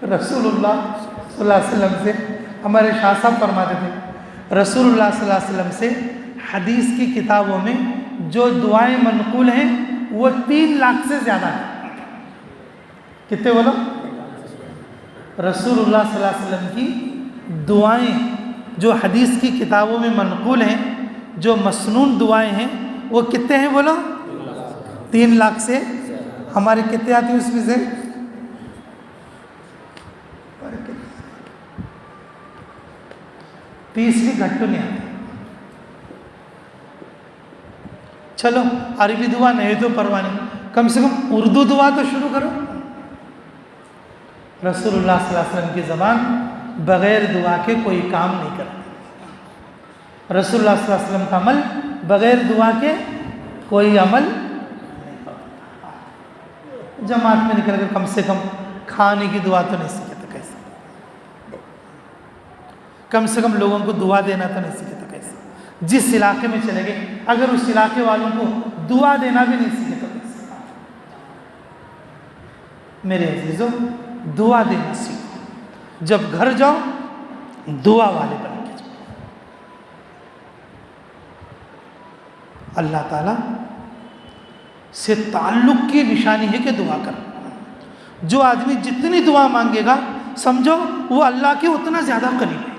رسول اللہ صلی اللہ علیہ وسلم سے ہمارے شاہ صاحب فرماتے تھے، رسول اللہ صلی اللہ علیہ وسلم سے حدیث کی کتابوں میں جو دعائیں منقول ہیں وہ 3 لاکھ سے زیادہ ہیں۔ کتنے بولو؟ رسول اللہ صلی اللہ علیہ وسلم کی دعائیں جو حدیث کی کتابوں میں منقول ہیں، جو مسنون دعائیں ہیں، وہ کتنے ہیں بولو؟ 3 لاکھ سے۔ ہمارے کتنے آتی ہیں اس میں سے؟ تیسری گھٹو نہیں آتی۔ چلو عربی دعا نہیں تو پرواہ نہیں، کم سے کم اردو دعا تو شروع کرو۔ رسول اللہ صلی اللہ علیہ وسلم کی زبان بغیر دعا کے کوئی کام نہیں کرتی، رسول اللہ صلی اللہ علیہ وسلم کا عمل بغیر دعا کے کوئی عمل نہیں کرتا۔ جماعت میں نکل کر کم سے کم کھانے کی دعا تو نہیں سیکھے تو کیسے؟ کم سے کم لوگوں کو دعا دینا تو نہیں سیکھے تو کیسے؟ جس علاقے میں چلے گئے اگر اس علاقے والوں کو دعا دینا بھی نہیں سیکھے تو کیسے؟ میرے عزیزوں دعا دینا سیکھو، جب گھر جاؤ دعا والے بن کے جاؤ۔ اللہ تعالیٰ سے تعلق کی نشانی ہے کہ دعا کرو۔ جو آدمی جتنی دعا مانگے گا سمجھو وہ اللہ کے اتنا زیادہ قریب ہے،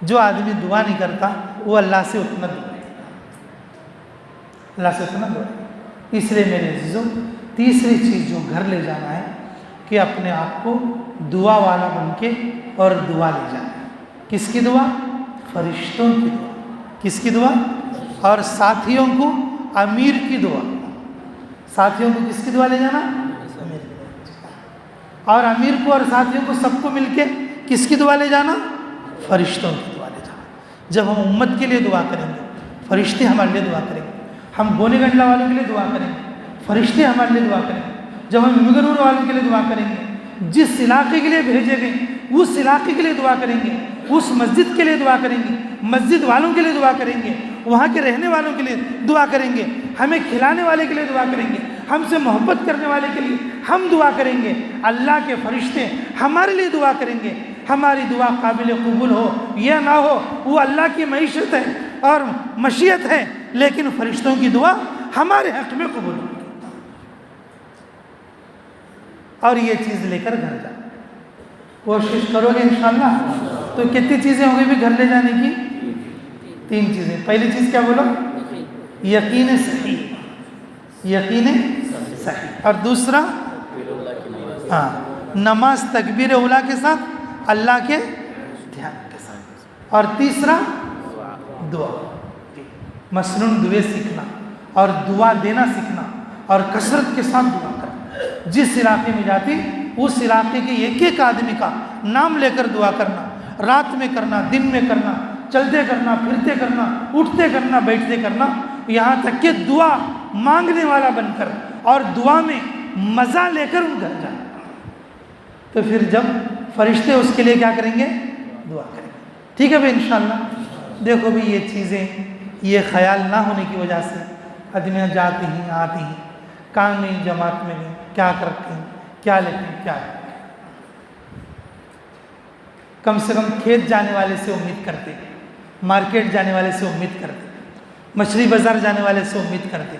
جو آدمی دعا نہیں کرتا وہ اللہ سے اتنا دور ہے، اللہ سے اتنا دور ہے۔ اس لیے میرے عزیزوں تیسری چیز جو گھر لے جانا ہے کہ اپنے آپ کو دعا والا بن کے اور دعا لے جانا ہے۔ کس کی دعا؟ فرشتوں کی دعا۔ کس کی دعا؟ اور ساتھیوں کو امیر کی دعا۔ ساتھیوں کو کس کی دعا لے جانا؟ امیر کی دعا۔ اور امیر کو اور ساتھیوں کو سب کو مل کے کس کی دعا لے جانا؟ فرشتوں کی دعا لے جانا۔ جب ہم امت کے لیے دعا کریں گے فرشتے ہمارے لیے دعا کریں گے، ہم گونے گنڈلا والوں کے لیے دعا کریں گے فرشتے ہمارے لیے دعا کریں گے، جب ہم امگرور والوں کے لیے دعا کریں گے، جس علاقے کے لیے بھیجے گئے اس علاقے کے لیے دعا کریں گے، اس مسجد کے لیے دعا کریں گے، مسجد والوں کے لیے دعا کریں گے، وہاں کے رہنے والوں کے لیے دعا کریں گے، ہمیں کھلانے والے کے لیے دعا کریں گے، ہم سے محبت کرنے والے کے لیے ہم دعا کریں گے، اللہ کے فرشتے ہمارے لیے دعا کریں گے۔ ہماری دعا قابل قبول ہو یا نہ ہو وہ اللہ کی معیشت ہے اور مشیت ہے، لیکن فرشتوں کی دعا ہمارے حق میں قبول ہوگی۔ اور یہ چیز لے کر گھر جانا کوشش کرو گے انشاءاللہ تو کتنی چیزیں ہوں گی بھی گھر لے جانے کی؟ 3 چیزیں۔ پہلی چیز کیا بولو؟ یقین صحیح، یقین صحیح۔ اور دوسرا نماز تکبیر اولا کے ساتھ اللہ کے دھیان کے ساتھ. اور تیسرا دعا. مسنون دعائیں سیکھنا اور دعا دینا سیکھنا اور کثرت کے ساتھ دعا کرنا. جس علاقے میں جاتی اس علاقے کے ایک ایک آدمی کا نام لے کر دعا کرنا. رات میں کرنا، دن میں کرنا، چلتے کرنا، پھرتے کرنا، اٹھتے کرنا، بیٹھتے کرنا، یہاں تک کہ دعا مانگنے والا بن کر اور دعا میں مزہ لے کر ان گھر جانا. تو پھر جب فرشتے اس کے لیے کیا کریں گے؟ دعا کریں گے. ٹھیک ہے بھائی انشاءاللہ. دیکھو بھی یہ چیزیں، یہ خیال نہ ہونے کی وجہ سے آدمیاں جاتی ہیں آتی ہیں، کام نہیں، جماعت میں نہیں، کیا کرتے ہیں، کیا لیتے ہیں، کیا لیتے ہیں. کم سے کم کھیت جانے والے سے امید کرتے، مارکیٹ جانے والے سے امید کرتے، مچھلی بازار جانے والے سے امید کرتے،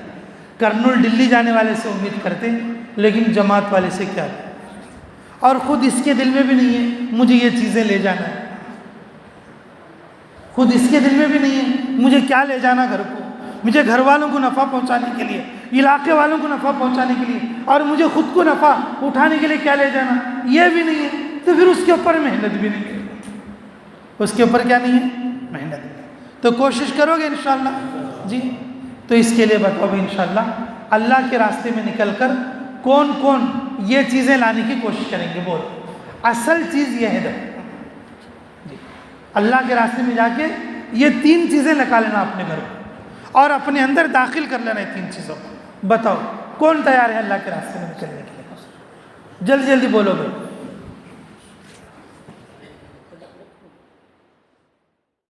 کرنول دلی جانے والے سے امید کرتے، لیکن جماعت والے سے کیا لیں؟ اور خود اس کے دل میں بھی نہیں ہے مجھے یہ چیزیں لے جانا ہے. خود اس کے دل میں بھی نہیں ہے مجھے کیا لے جانا گھر کو، مجھے گھر والوں کو نفع پہنچانے کے لیے، علاقے والوں کو نفع پہنچانے کے لیے، اور مجھے خود کو نفع اٹھانے کے لیے کیا لے جانا، یہ بھی نہیں ہے. تو پھر اس کے اوپر محنت بھی نہیں ہے. اس کے اوپر کیا نہیں ہے؟ محنت نہیں ہے. تو کوشش کرو گے انشاءاللہ جی. تو اس کے لیے بتاؤ بھی انشاءاللہ اللہ کے راستے میں نکل کر کون کون یہ چیزیں لانے کی کوشش کریں گے. بول اصل چیز یہ ہے جی. اللہ کے راستے میں جا کے یہ 3 چیزیں لگا لینا اپنے گھر کو اور اپنے اندر داخل کر لینا ہے 3 چیزوں کو. بتاؤ کون تیار ہے اللہ کے راستے میں نکلنے کے لیے؟ جلدی جلدی بولو بھائی.